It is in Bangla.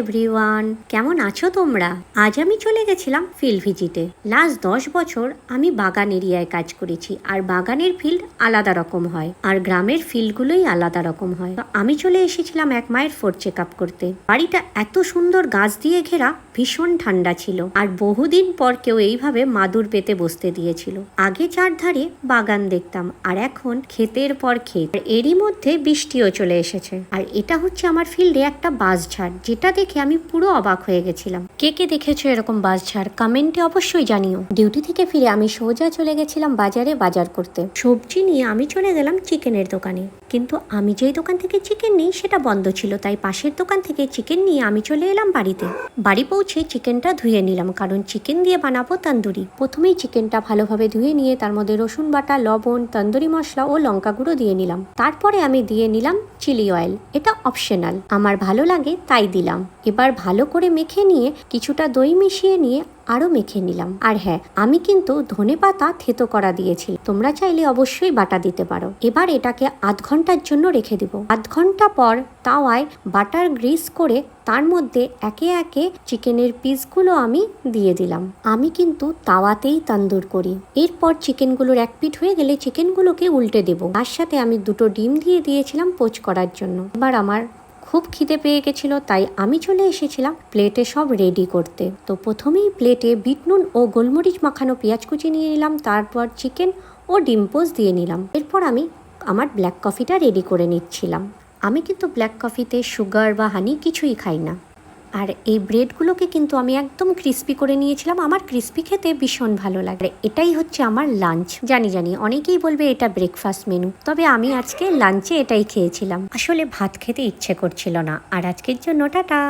এভরিওয়ান, কেমন আছো তোমরা? আজ আমি চলে গেছিলাম ফিল্ড ভিজিটে। লাস্ট 10 বছর আমি বাগান এরিয়ায় কাজ করেছি, আর বাগানের ফিল্ড আলাদা রকম হয় আর গ্রামের ফিল্ডগুলোই আলাদা রকম হয়। তো আমি চলে এসেছিলাম এক মায়ের 4 চেক আপ করতে। বাড়িটা এত সুন্দর গাছ দিয়ে ঘেরা, ভীষণ ঠান্ডা ছিল, আর বহুদিন পর কেউ এইভাবে মাদুর পেতে বসতে দিয়েছিল। আগে চারধারে বাগান দেখতাম, আর এখন ক্ষেতের পর ক্ষেত। এরই মধ্যে বৃষ্টিও চলে এসেছে, আর এটা হচ্ছে আমার ফিল্ডে একটা বাঁশঝাড়, যেটা দেখে আমি পুরো অবাক হয়ে গেছিলাম। কে কে দেখেছো এরকম বাঁশঝাড় কমেন্টে অবশ্যই জানিও। ডিউটি থেকে ফিরে আমি সোজা চলে গেছিলাম বাজারে বাজার করতে। সবজি নিয়ে আমি চলে গেলাম চিকেনের দোকানে, কিন্তু আমি যেই দোকান থেকে চিকেন নিই সেটা বন্ধ ছিল, তাই পাশের দোকান থেকে চিকেন নিয়ে আমি চলে এলাম বাড়িতে। বাড়ি পৌঁছে চিকেনটা ধুয়ে নিলাম, কারণ চিকেন দিয়ে বানাবো তন্দুরি। প্রথমেই চিকেনটা ভালোভাবে ধুয়ে নিয়ে তার মধ্যে রসুন বাটা, লবণ, তন্দুরি মশলা ও লঙ্কা গুঁড়ো দিয়ে নিলাম। তারপরে আমি দিয়ে নিলাম চিলি অয়েল, এটা অপশনাল, আমার ভালো লাগে তাই দিলাম। এবার ভালো করে মেখে নিয়ে কিছুটা দই মিশিয়ে নিয়ে আরো মেখে নিলাম। আর হ্যাঁ, আমি কিন্তু ধনেপাতা থেতো করা দিয়েছি, তোমরা চাইলে অবশ্যই বাটা দিতে পারো। এবার এটাকে আধ ঘন্টার জন্য রেখে দিব। আধ ঘন্টা পর তাওয়ায় বাটার গ্রিস করে তার মধ্যে একে একে চিকেনের পিসগুলো আমি দিয়ে দিলাম। আমি কিন্তু তাওয়াতেই তন্দুর করি। এরপর চিকেনগুলোর এক পিঠ হয়ে গেলে চিকেনগুলোকে উল্টে দেব। তার সাথে আমি 2টো ডিম দিয়ে দিয়েছিলাম পোচ করার জন্য। এবার আমার খুব খিদে পেয়ে গেছিল, তাই আমি চলে এসেছিলাম প্লেটে সব রেডি করতে। তো প্রথমেই প্লেটে বিট নুন ও গোলমরিচ মাখানো পেঁয়াজ কুচি নিয়ে নিলাম, তারপর চিকেন ও ডিম পোচ দিয়ে নিলাম। এরপর আমি আমার ব্ল্যাক কফিটা রেডি করে নিচ্ছিলাম। আমি কিন্তু ব্ল্যাক কফিতে সুগার বা হানি কিছুই খাই না। আর এই ব্রেডগুলোকে কিন্তু আমি একদম ক্রিস্পি করে নিয়েছিলাম, আমার ক্রিস্পি খেতে ভীষণ ভালো লাগে। এটাই হচ্ছে আমার লাঞ্চ। জানি অনেকেই বলবে এটা ব্রেকফাস্ট মেনু, তবে আমি আজকে লাঞ্চে এটাই খেয়েছিলাম। আসলে ভাত খেতে ইচ্ছে করছিল না। আর আজকের জন্য টাটা।